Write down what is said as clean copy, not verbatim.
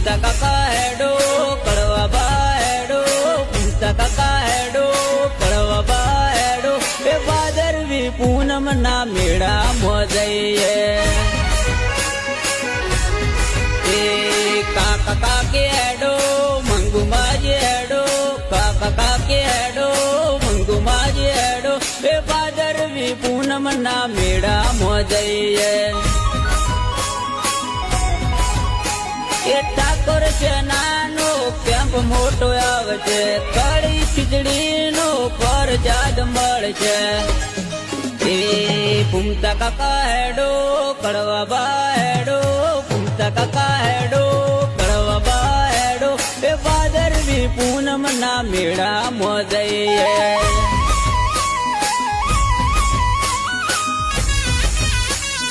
પૂમતા કાકા હેડો કડવા બા હેડો પૂમતા કાકા હેડો કડવા બા હેડો એ ભાદરવી પૂનમ ના મેળા મોજઈએ એ કાકા કાકે હેડો મંગુ માજી હેડો કાકા કાકે હેડો મંગુ માજી હેડો એ ભાદરવી પૂનમ ના મેળા મોજઈએ એ ઠાકોર છે નાનો કેમ્પ મોટો આવશે કડી ખીચડી નો ફરજાદ મળશે એ પૂમતા કાકા હેડો કડવા બા હેડો પૂમતા કાકા હેડો કડવા બા હેડો એ ભાદરવી પૂનમ ના મેળા મોજઈએ